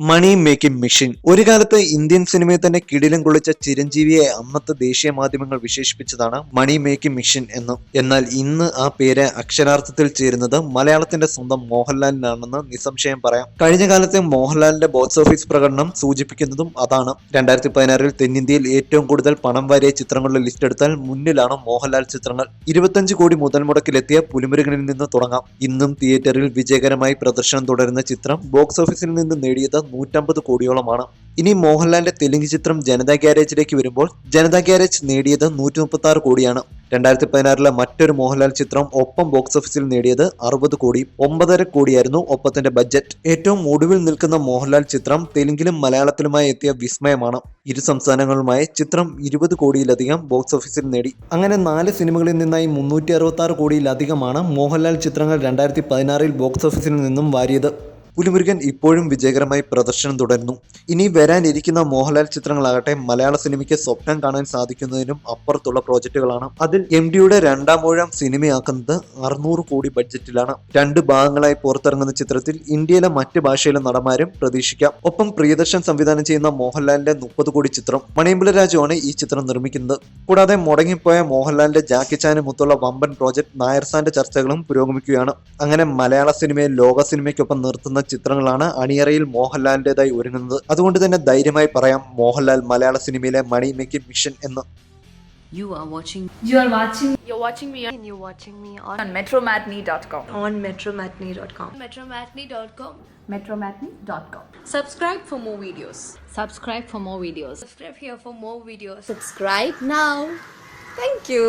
മണി making machine. ഒരു കാലത്ത് Indian സിനിമയെ തന്നെ കിടിലം കൊള്ളിച്ച ചിരഞ്ജീവിയെ അന്നത്തെ ദേശീയ മാധ്യമങ്ങൾ വിശേഷിപ്പിച്ചതാണ് മണി മേക്കിംഗ് മെഷീൻ എന്ന്. എന്നാൽ ഇന്ന് ആ പേര് അക്ഷരാർത്ഥത്തിൽ ചേരുന്നത് മലയാളത്തിന്റെ സ്വന്തം മോഹൻലാലിനാണെന്ന് നിസ്സംശയം പറയാം. കഴിഞ്ഞ കാലത്തെ മോഹൻലാലിന്റെ ബോക്സ് ഓഫീസ് പ്രകടനം സൂചിപ്പിക്കുന്നതും അതാണ്. 2016 തെന്നിന്ത്യയിൽ ഏറ്റവും കൂടുതൽ പണം വാരിയ ചിത്രങ്ങളുടെ ലിസ്റ്റ് എടുത്താൽ മുന്നിലാണ് മോഹൻലാൽ ചിത്രങ്ങൾ. 25 കോടി മുതൽ മുടക്കിലെത്തിയ പുലിമുരുകനിൽ നിന്ന് തുടങ്ങാം. ഇന്നും തിയേറ്ററിൽ വിജയകരമായി പ്രദർശനം തുടരുന്ന ചിത്രം ബോക്സ് ഓഫീസിൽ നിന്ന് നേടിയത് 150 കോടിയോളമാണ്. ഇനി മോഹൻലാലിന്റെ തെലുങ്ക് ചിത്രം ജനതാ ഗ്യാരേജിലേക്ക് വരുമ്പോൾ ജനതാ ഗ്യാരേജ് നേടിയത് 136 കോടിയാണ്. 2016 മറ്റൊരു മോഹൻലാൽ ചിത്രം ഒപ്പം ബോക്സ് ഓഫീസിൽ നേടിയത് 60 കോടി. 9.5 കോടിയായിരുന്നു ഒപ്പത്തിന്റെ ബഡ്ജറ്റ്. ഏറ്റവും ഒടുവിൽ നിൽക്കുന്ന മോഹൻലാൽ ചിത്രം തെലുങ്കിലും മലയാളത്തിലുമായി എത്തിയ വിസ്മയമാണ്. ഇരു സംസ്ഥാനങ്ങളുമായി ചിത്രം 20 കോടിയിലധികം ബോക്സ് ഓഫീസിൽ നേടി. അങ്ങനെ 4 സിനിമകളിൽ നിന്നായി 366 കോടിയിലധികമാണ് മോഹൻലാൽ ചിത്രങ്ങൾ 2016 ബോക്സ് ഓഫീസിൽ നിന്നും വാരിയത്. പുലിമുരുകൻ ഇപ്പോഴും വിജയകരമായി പ്രദർശനം തുടരുന്നു. ഇനി വരാനിരിക്കുന്ന മോഹൻലാൽ ചിത്രങ്ങളാകട്ടെ മലയാള സിനിമയ്ക്ക് സ്വപ്നം കാണാൻ സാധിക്കുന്നതിനും അപ്പുറത്തുള്ള പ്രോജക്റ്റുകളാണ്. അതിൽ MDയുടെ രണ്ടാം ഊഴം സിനിമയാക്കുന്നത് 600 കോടി ബഡ്ജറ്റിലാണ്. 2 ഭാഗങ്ങളായി പുറത്തിറങ്ങുന്ന ചിത്രത്തിൽ ഇന്ത്യയിലെ മറ്റ് ഭാഷയിലെ നടന്മാരും പ്രതീക്ഷിക്കാം. ഒപ്പം പ്രിയദർശൻ സംവിധാനം ചെയ്യുന്ന മോഹൻലാലിന്റെ 30 കോടി ചിത്രം മണിയമ്പല രാജുവാണ് ഈ ചിത്രം നിർമ്മിക്കുന്നത്. കൂടാതെ മുടങ്ങിപ്പോയ മോഹൻലാലിന്റെ ജാക്കി ചാനുമൊത്തുള്ള വമ്പൻ പ്രോജക്ട് നായർസാന്റെ ചർച്ചകളും പുരോഗമിക്കുകയാണ്. അങ്ങനെ മലയാള സിനിമയെ ലോക സിനിമയ്ക്കൊപ്പം നിർത്തുന്ന ചിത്രങ്ങളാണ് അണിയറയിൽ മോഹൻലാലിന്റേതായി ഒരുങ്ങുന്നത്. അതുകൊണ്ട് തന്നെ ധൈര്യമായി പറയാം മോഹൻലാൽ മലയാള സിനിമയിലെ മണി മേക്കിംഗ് മിഷൻ എന്ന്. You're watching me on metromatney.com. on metromatney.com. metromatney.com. Subscribe for more videos. Subscribe for more videos. Subscribe here for more videos. Subscribe now. Thank you.